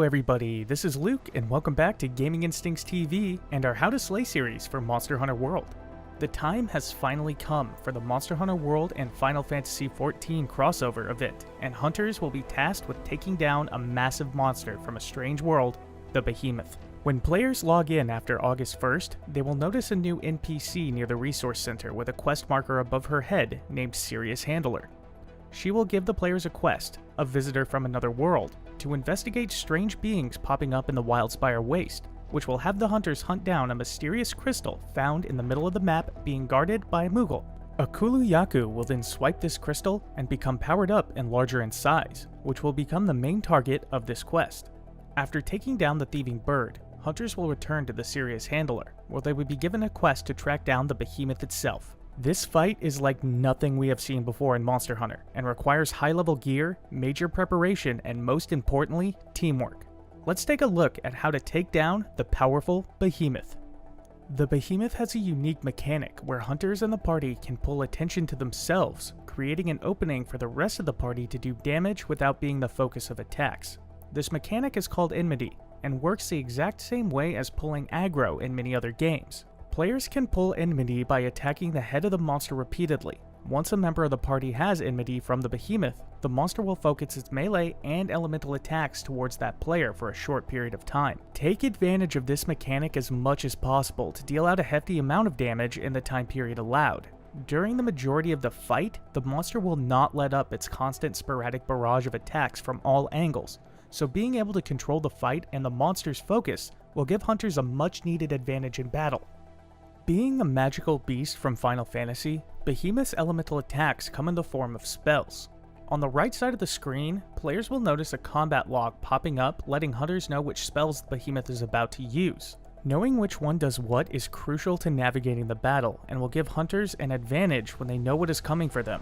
everybody, this is Luke and welcome back to Gaming Instincts TV and our How to Slay series for Monster Hunter World. The time has finally come for the Monster Hunter World and Final Fantasy XIV crossover event, and hunters will be tasked with taking down a massive monster from a strange world, the Behemoth. When players log in after August 1st, they will notice a new NPC near the resource center with a quest marker above her head named Serious Handler. She will give the players a quest, a visitor from another world, to investigate strange beings popping up in the Wildspire Waste, which will have the hunters hunt down a mysterious crystal found in the middle of the map being guarded by a Moogle. A Kulu-Yaku will then swipe this crystal and become powered up and larger in size, which will become the main target of this quest. After taking down the thieving bird, hunters will return to the Serious Handler, where they will be given a quest to track down the Behemoth itself. This fight is like nothing we have seen before in Monster Hunter, and requires high-level gear, major preparation, and most importantly, teamwork. Let's take a look at how to take down the powerful Behemoth. The Behemoth has a unique mechanic where hunters in the party can pull attention to themselves, creating an opening for the rest of the party to do damage without being the focus of attacks. This mechanic is called enmity, and works the exact same way as pulling aggro in many other games. Players can pull enmity by attacking the head of the monster repeatedly. Once a member of the party has enmity from the Behemoth, the monster will focus its melee and elemental attacks towards that player for a short period of time. Take advantage of this mechanic as much as possible to deal out a hefty amount of damage in the time period allowed. During the majority of the fight, the monster will not let up its constant sporadic barrage of attacks from all angles, so being able to control the fight and the monster's focus will give hunters a much needed advantage in battle. Being a magical beast from Final Fantasy, Behemoth's elemental attacks come in the form of spells. On the right side of the screen, players will notice a combat log popping up letting hunters know which spells the Behemoth is about to use. Knowing which one does what is crucial to navigating the battle and will give hunters an advantage when they know what is coming for them.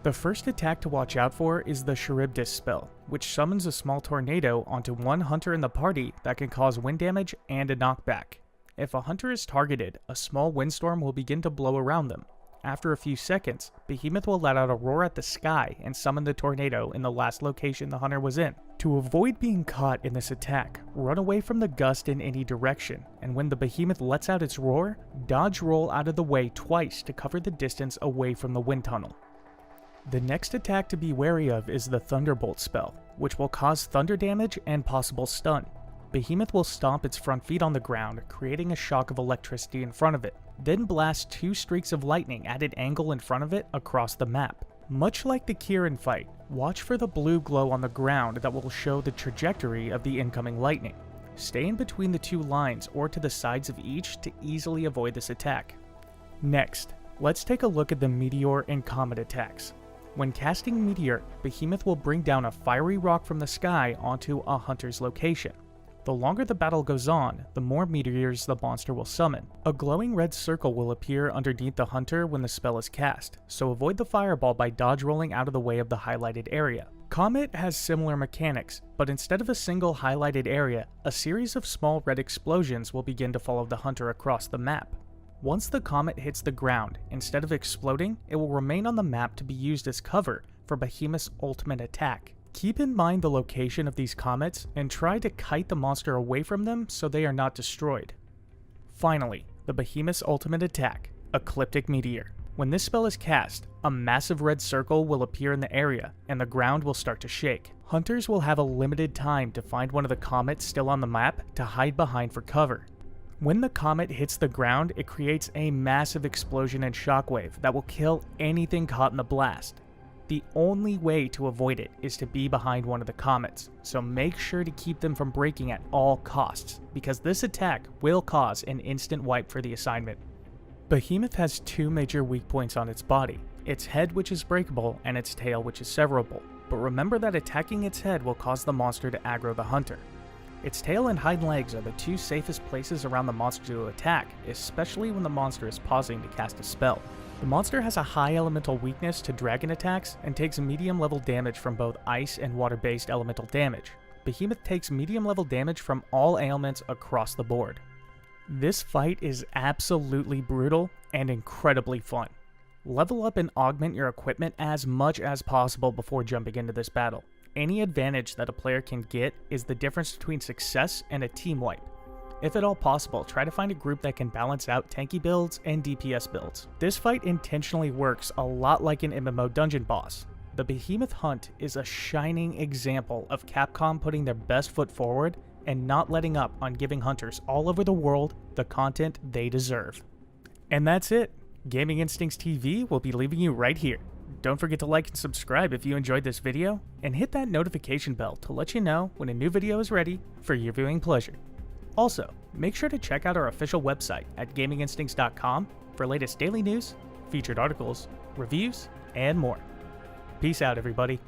The first attack to watch out for is the Charybdis spell, which summons a small tornado onto one hunter in the party that can cause wind damage and a knockback. If a hunter is targeted, a small windstorm will begin to blow around them. After a few seconds, Behemoth will let out a roar at the sky and summon the tornado in the last location the hunter was in. To avoid being caught in this attack, run away from the gust in any direction, and when the Behemoth lets out its roar, dodge roll out of the way twice to cover the distance away from the wind tunnel. The next attack to be wary of is the Thunderbolt Spell, which will cause thunder damage and possible stun. Behemoth will stomp its front feet on the ground, creating a shock of electricity in front of it, then blast two streaks of lightning at an angle in front of it across the map. Much like the Kirin fight, watch for the blue glow on the ground that will show the trajectory of the incoming lightning. Stay in between the two lines or to the sides of each to easily avoid this attack. Next, let's take a look at the Meteor and Comet attacks. When casting Meteor, Behemoth will bring down a fiery rock from the sky onto a hunter's location. The longer the battle goes on, the more meteors the monster will summon. A glowing red circle will appear underneath the hunter when the spell is cast, so avoid the fireball by dodge rolling out of the way of the highlighted area. Comet has similar mechanics, but instead of a single highlighted area, a series of small red explosions will begin to follow the hunter across the map. Once the comet hits the ground, instead of exploding, it will remain on the map to be used as cover for Behemoth's ultimate attack. Keep in mind the location of these comets and try to kite the monster away from them so they are not destroyed. Finally, the Behemoth's ultimate attack, Ecliptic Meteor. When this spell is cast, a massive red circle will appear in the area and the ground will start to shake. Hunters will have a limited time to find one of the comets still on the map to hide behind for cover. When the comet hits the ground, it creates a massive explosion and shockwave that will kill anything caught in the blast. The only way to avoid it is to be behind one of the comets, so make sure to keep them from breaking at all costs, because this attack will cause an instant wipe for the assignment. Behemoth has two major weak points on its body, its head which is breakable and its tail which is severable, but remember that attacking its head will cause the monster to aggro the hunter. Its tail and hind legs are the two safest places around the monster to attack, especially when the monster is pausing to cast a spell. The monster has a high elemental weakness to dragon attacks and takes medium level damage from both ice and water based elemental damage. Behemoth takes medium level damage from all ailments across the board. This fight is absolutely brutal and incredibly fun. Level up and augment your equipment as much as possible before jumping into this battle. any advantage that a player can get is the difference between success and a team wipe. If at all possible, try to find a group that can balance out tanky builds and DPS builds. This fight intentionally works a lot like an MMO dungeon boss. The Behemoth hunt is a shining example of Capcom putting their best foot forward and not letting up on giving hunters all over the world the content they deserve. And that's it. Gaming Instincts TV will be leaving you right here. Don't forget to like and subscribe if you enjoyed this video, and hit that notification bell to let you know when a new video is ready for your viewing pleasure. Also, make sure to check out our official website at gaminginstincts.com for latest daily news, featured articles, reviews, and more. Peace out, everybody.